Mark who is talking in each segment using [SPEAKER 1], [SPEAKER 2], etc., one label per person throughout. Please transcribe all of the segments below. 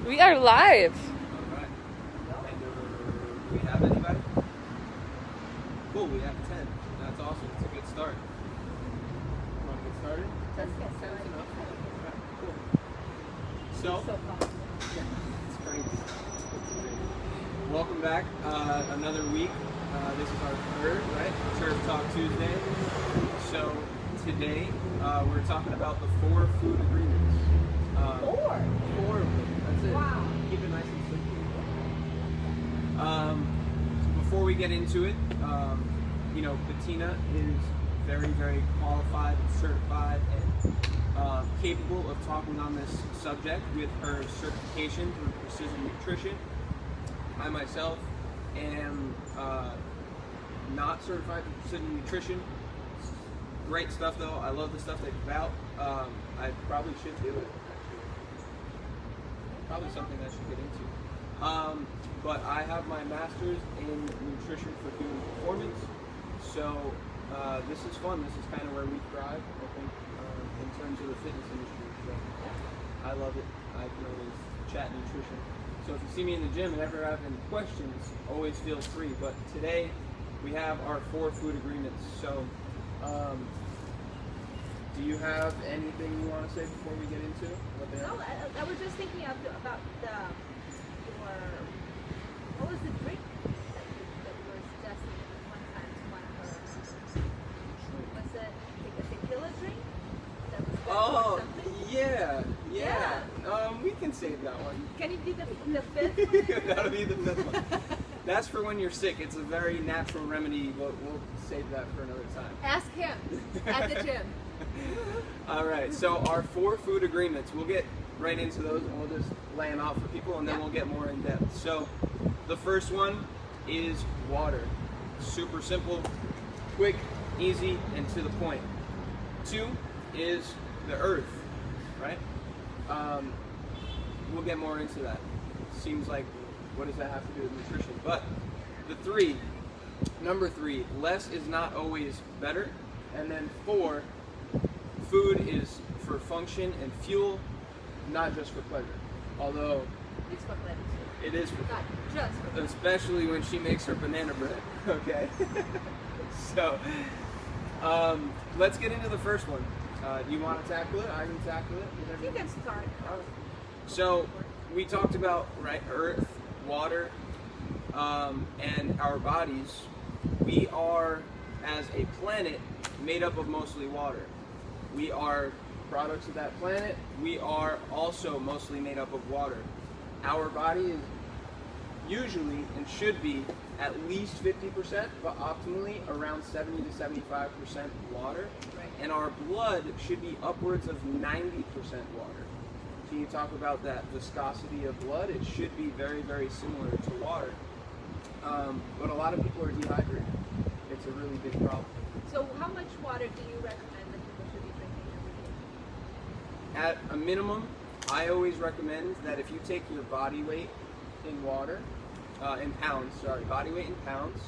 [SPEAKER 1] We are live.
[SPEAKER 2] All right. And do we have anybody? Cool, we have 10. That's awesome. It's a good start. You want to get started?
[SPEAKER 3] Let's get
[SPEAKER 2] 10's
[SPEAKER 3] started.
[SPEAKER 2] enough? All right, cool. So,
[SPEAKER 3] So fun.
[SPEAKER 2] it's great. Welcome back. Another week. This is our third, right? Turf Talk Tuesday. So, today we're talking about the 4 food agreements.
[SPEAKER 3] 4?
[SPEAKER 2] 4 of them. That's it.
[SPEAKER 3] Wow.
[SPEAKER 2] Keep it nice and simple. Before we get into it, Bettina is very, very qualified, certified, and capable of talking on this subject with her certification through Precision Nutrition. I myself am not certified in Precision Nutrition. Great stuff though. I love the stuff they put out. I probably should do it. Probably something I should get into. But I have my master's in nutrition for human performance. So this is fun. This is kind of where we thrive, I think, in terms of the fitness industry. So I love it. I can always chat nutrition. So if you see me in the gym and ever have any questions, always feel free. But today we have our 4 food agreements. So do you have anything you want to say before we get into what they
[SPEAKER 3] No,
[SPEAKER 2] are?
[SPEAKER 3] I was just thinking about what was the drink that you were suggesting one time to one of her? Was it like a tequila drink? That was good or something?
[SPEAKER 2] Yeah. We can save that one.
[SPEAKER 3] Can you do the fifth?
[SPEAKER 2] That'll be the 5th one. That's for when you're sick. It's a very natural remedy, but we'll save that for another time.
[SPEAKER 3] Ask him at the gym.
[SPEAKER 2] All right, so our 4 food agreements, we'll get right into those and we'll just lay them out for people and then we'll get more in depth. So the first one is water. Super simple, quick, easy, and to the point. 2 is the earth, right? We'll get more into that. Seems like, what does that have to do with nutrition? But number 3, less is not always better. And then 4, food is for function and fuel, not just for pleasure. Although
[SPEAKER 3] It's for pleasure.
[SPEAKER 2] it is for
[SPEAKER 3] Not just for pleasure.
[SPEAKER 2] especially when she makes her banana bread. Okay. So let's get into the first one. You want to tackle it? I can tackle it. Whatever
[SPEAKER 3] You can start.
[SPEAKER 2] All right. So we talked about earth, water, and our bodies. We are, as a planet, made up of mostly water. We are products of that planet. We are also mostly made up of water. Our body is usually and should be at least 50%, but optimally around 70 to 75% water.
[SPEAKER 3] Right.
[SPEAKER 2] And our blood should be upwards of 90% water. So you talk about that viscosity of blood, it should be very, very similar to water. But a lot of people are dehydrated. It's a really big problem.
[SPEAKER 3] So how much water do you recommend that people should be drinking every day?
[SPEAKER 2] At a minimum, I always recommend that if you take your body weight in water, body weight in pounds,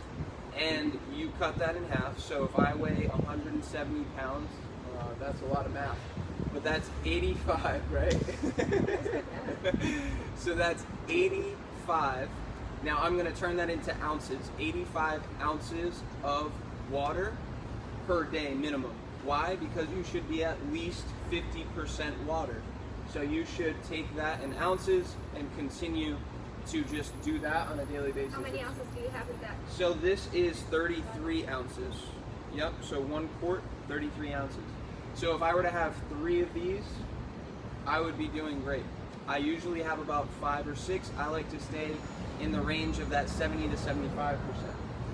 [SPEAKER 2] and you cut that in half. So if I weigh 170 pounds, that's a lot of math, but that's 85, right? So that's 85. Now I'm going to turn that into ounces. 85 ounces of water per day minimum. Why? Because you should be at least 50% water. So you should take that in ounces and continue to just do that on a daily basis.
[SPEAKER 3] How many ounces do you have in that?
[SPEAKER 2] So this is 33 ounces. Yep, so 1 quart, 33 ounces. So if I were to have 3 of these, I would be doing great. I usually have about 5 or 6. I like to stay in the range of that 70 to 75%,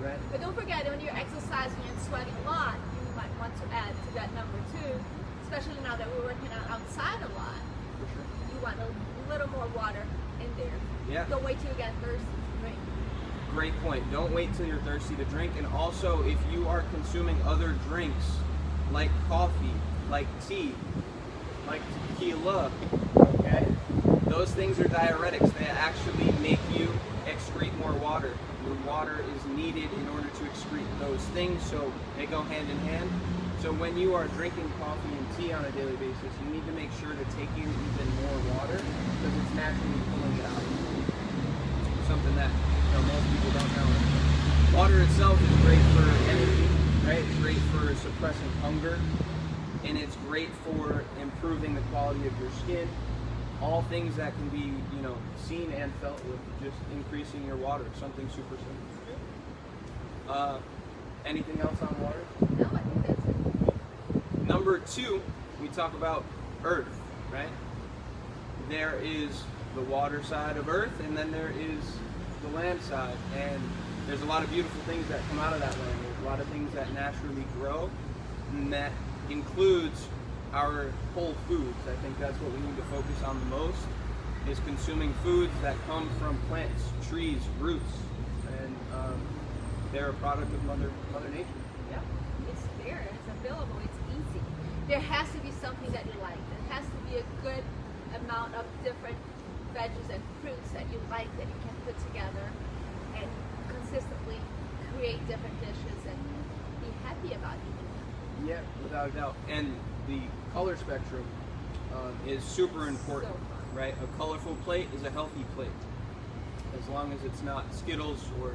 [SPEAKER 2] right?
[SPEAKER 3] But don't forget, when you're exercising and sweating a lot, you might want to add to that number too, especially now that we're working outside a lot.
[SPEAKER 2] For sure.
[SPEAKER 3] You want a little more water in there.
[SPEAKER 2] Yeah.
[SPEAKER 3] Don't wait till you get thirsty to drink.
[SPEAKER 2] Great point. Don't wait till you're thirsty to drink. And also, if you are consuming other drinks, like coffee, like tea, like tequila, okay? Those things are diuretics. They actually make you excrete more water. Your water is needed in order to excrete those things, so they go hand in hand. So when you are drinking coffee and tea on a daily basis, you need to make sure to take in even more water because it's naturally pulling something that most people don't know. Water itself is great for energy, right? It's great for suppressing hunger, and it's great for improving the quality of your skin. All things that can be, seen and felt with just increasing your water. Something super simple. Anything else on water?
[SPEAKER 3] No, I think that's it.
[SPEAKER 2] Number 2, we talk about Earth, right? There is the water side of Earth, and then there is the land side. And there's a lot of beautiful things that come out of that land. There's a lot of things that naturally grow, and that includes our whole foods. I think that's what we need to focus on the most, is consuming foods that come from plants, trees, roots, and they're a product of Mother Nature.
[SPEAKER 3] Yeah, it's there, it's available, it's easy. There has to be something that you like. There has to be a good amount of different veggies and fruits that you like that you can put together and consistently create different dishes and be happy about eating them.
[SPEAKER 2] Yeah, without a doubt. And the color spectrum is super important,
[SPEAKER 3] So
[SPEAKER 2] right? A colorful plate is a healthy plate, as long as it's not Skittles or,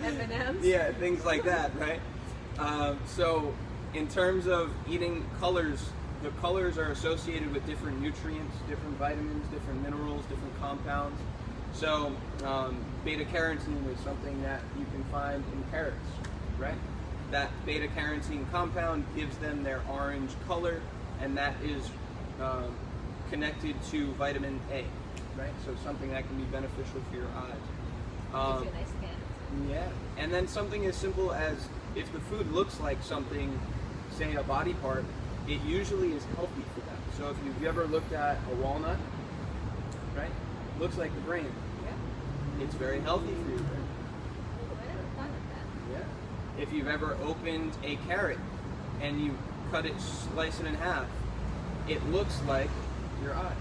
[SPEAKER 3] M&Ms?
[SPEAKER 2] yeah, things like that, right? So, in terms of eating colors, the colors are associated with different nutrients, different vitamins, different minerals, different compounds. So, beta-carotene is something that you can find in carrots, right? That beta-carotene compound gives them their orange color, and that is connected to vitamin A, right? So something that can be beneficial for your eyes.
[SPEAKER 3] Gives you a nice skin.
[SPEAKER 2] Yeah, and then something as simple as, if the food looks like something, say a body part, it usually is healthy for them. So if you've ever looked at a walnut, right? Looks like the brain.
[SPEAKER 3] Yeah.
[SPEAKER 2] It's very healthy for your brain.
[SPEAKER 3] Oh, I never thought of that.
[SPEAKER 2] Yeah. If you've ever opened a carrot and you cut it, slice it in half, it looks like your eye.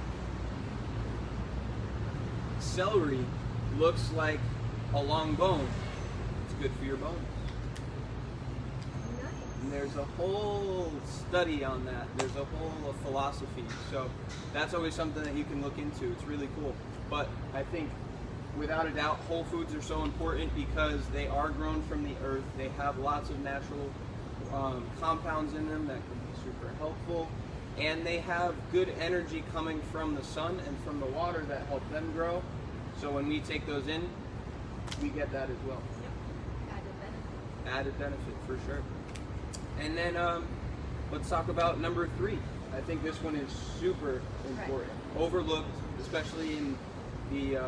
[SPEAKER 2] Celery looks like a long bone. It's good for your bones.
[SPEAKER 3] Nice.
[SPEAKER 2] And there's a whole study on that. There's a whole philosophy. So that's always something that you can look into. It's really cool. But I think, without a doubt, whole foods are so important because they are grown from the earth. They have lots of natural compounds in them that can be super helpful. And they have good energy coming from the sun and from the water that help them grow. So when we take those in, we get that as well.
[SPEAKER 3] Yep. Added benefit.
[SPEAKER 2] Added benefit, for sure. And then let's talk about number 3. I think this one is super important.
[SPEAKER 3] Right.
[SPEAKER 2] Overlooked, especially in the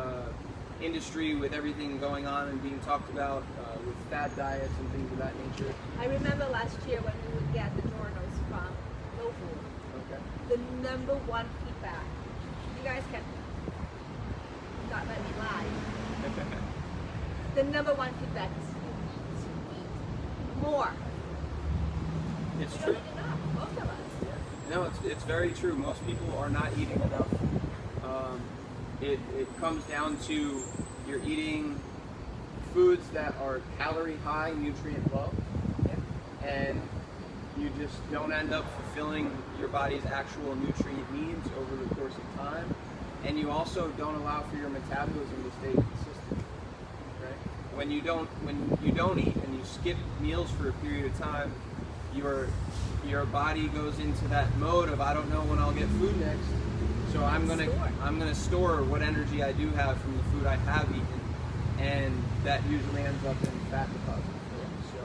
[SPEAKER 2] industry with everything going on and being talked about with fad diets and things of that nature.
[SPEAKER 3] I remember last year when we would get the journals from No Food,
[SPEAKER 2] Okay.
[SPEAKER 3] the number one feedback, you guys can not let me lie, the number one feedback is you need to eat more.
[SPEAKER 2] It's
[SPEAKER 3] We
[SPEAKER 2] true.
[SPEAKER 3] don't eat enough, most of us.
[SPEAKER 2] No, it's very true. Most people are not eating enough. It comes down to, you're eating foods that are calorie high, nutrient low, and you just don't end up fulfilling your body's actual nutrient needs over the course of time. And you also don't allow for your metabolism to stay consistent. Right? When you don't eat and you skip meals for a period of time, your body goes into that mode of, I don't know when I'll get food next, so I'm gonna store what energy I do have from the food I have eaten, and that usually ends up in fat deposits. So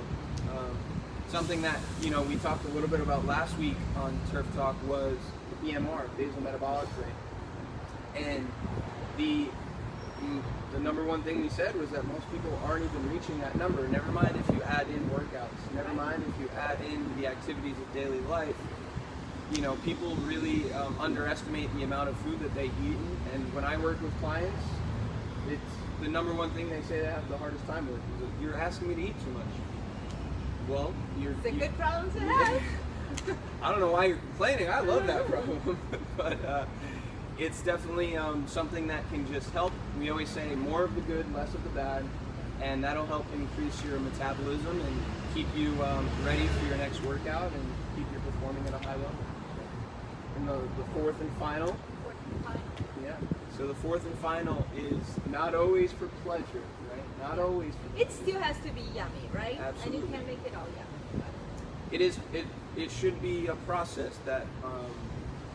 [SPEAKER 2] something that we talked a little bit about last week on Turf Talk was the BMR, basal metabolic rate, and the number one thing we said was that most people aren't even reaching that number. Never mind if you add in workouts. Never mind if you add in the activities of daily life. People really underestimate the amount of food that they eat. And when I work with clients, it's the number one thing they say they have the hardest time with is that you're asking me to eat too much. Well,
[SPEAKER 3] It's a good problem to have.
[SPEAKER 2] I don't know why you're complaining. I love that problem. But it's definitely something that can just help. We always say more of the good, less of the bad, and that'll help increase your metabolism and keep you ready for your next workout and keep you performing at a high level. And the fourth and final
[SPEAKER 3] and final.
[SPEAKER 2] Yeah. So the fourth and final is not always for pleasure, right? Not always for
[SPEAKER 3] It still has to be yummy, right?
[SPEAKER 2] Absolutely.
[SPEAKER 3] And you can't make it all yummy.
[SPEAKER 2] It is. It should be a process that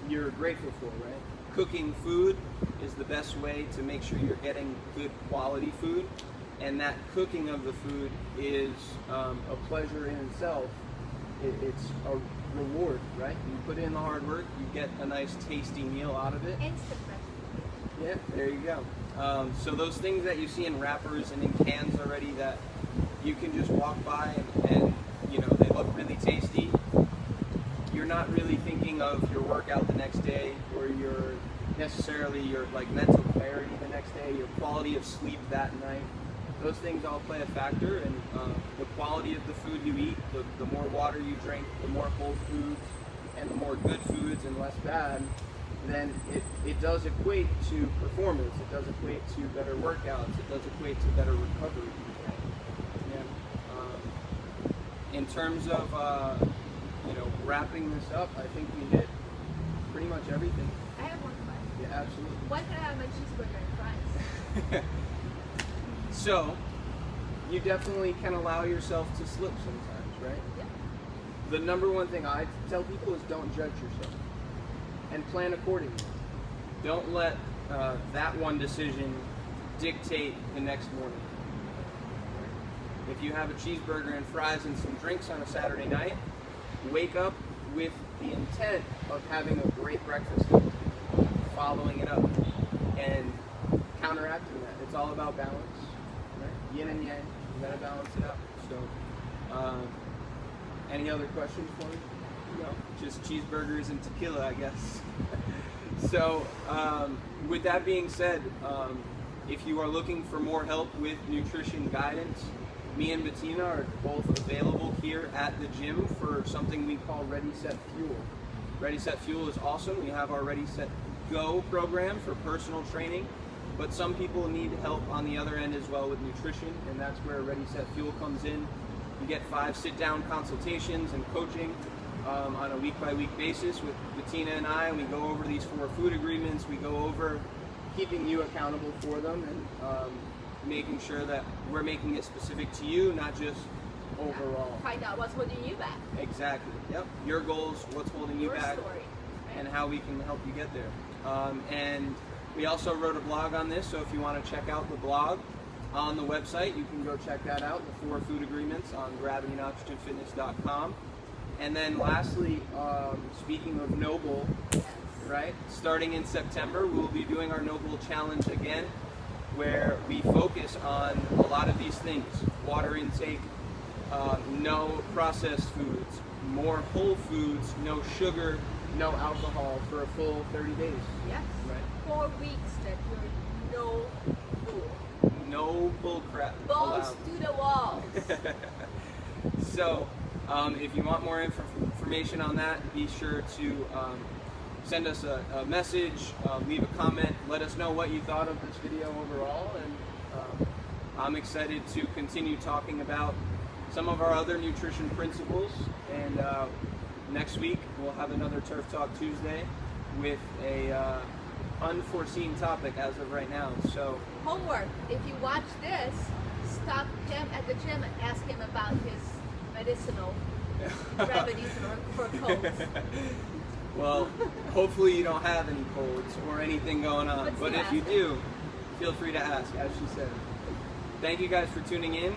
[SPEAKER 2] you're grateful for, right? Cooking food is the best way to make sure you're getting good quality food, and that cooking of the food is a pleasure in itself. It's a reward, right? You put in the hard work, you get a nice tasty meal out of it.
[SPEAKER 3] Instant recipe.
[SPEAKER 2] Yeah, there you go. So those things that you see in wrappers and in cans already that you can just walk by and you know they look really tasty. You're not really thinking of your workout the next day, or your like mental clarity the next day, your quality of sleep that night. Those things all play a factor, and the quality of the food you eat, the more water you drink, the more whole foods, and the more good foods and less bad, then it does equate to performance. It does equate to better workouts. It does equate to better recovery. Yeah. In terms of wrapping this up, I think we hit pretty much everything.
[SPEAKER 3] I have one question.
[SPEAKER 2] Yeah, absolutely.
[SPEAKER 3] When can I have my cheeseburger and fries?
[SPEAKER 2] So, you definitely can allow yourself to slip sometimes, right?
[SPEAKER 3] Yeah.
[SPEAKER 2] The number one thing I tell people is don't judge yourself and plan accordingly. Don't let that one decision dictate the next morning. If you have a cheeseburger and fries and some drinks on a Saturday night, wake up with the intent of having a great breakfast, following it up, and counteracting that. It's all about balance, right? Yin and yang. You gotta balance it out. So, any other questions for me? No, just cheeseburgers and tequila, I guess. So, with that being said, if you are looking for more help with nutrition guidance, me and Bettina are both available here at the gym for something we call Ready Set Fuel. Ready Set Fuel is awesome. We have our Ready Set Go program for personal training, but some people need help on the other end as well with nutrition, and that's where Ready Set Fuel comes in. You get 5 sit-down consultations and coaching on a week-by-week basis with Bettina and I, and we go over these 4 food agreements. We go over keeping you accountable for them, and making sure that we're making it specific to you, not just overall.
[SPEAKER 3] Find out what's holding you back.
[SPEAKER 2] Exactly. Yep. Your goals, what's holding you
[SPEAKER 3] Your
[SPEAKER 2] back,
[SPEAKER 3] story, right?
[SPEAKER 2] and how we can help you get there. And we also wrote a blog on this, so if you want to check out the blog on the website, you can go check that out, the 4 food agreements on gravityandOxygenFitness.com. And then lastly, speaking of Noble, right, starting in September, we'll be doing our Noble Challenge again, where we focus on a lot of these things: water intake, no processed foods, more whole foods, no sugar, no alcohol for a full 30 days.
[SPEAKER 3] Yes.
[SPEAKER 2] Right.
[SPEAKER 3] 4 weeks that you're no fool.
[SPEAKER 2] No bull crap
[SPEAKER 3] Balls
[SPEAKER 2] allowed.
[SPEAKER 3] to the walls.
[SPEAKER 2] So, if you want more information on that, be sure to send us a message, leave a comment, let us know what you thought of this video overall, and I'm excited to continue talking about some of our other nutrition principles, and next week we'll have another Turf Talk Tuesday with a unforeseen topic as of right now. So
[SPEAKER 3] Homework: if you watch this, stop him at the gym and ask him about his medicinal remedies for colds.
[SPEAKER 2] Well, hopefully you don't have any colds or anything going on, but if you do, feel free to ask, as she said. Thank you guys for tuning in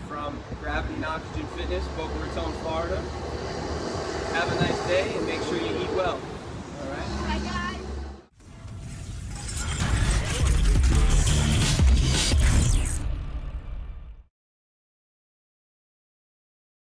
[SPEAKER 2] from Gravity and Oxygen Fitness, Boca Raton, Florida. Have a nice day, and make sure you eat well.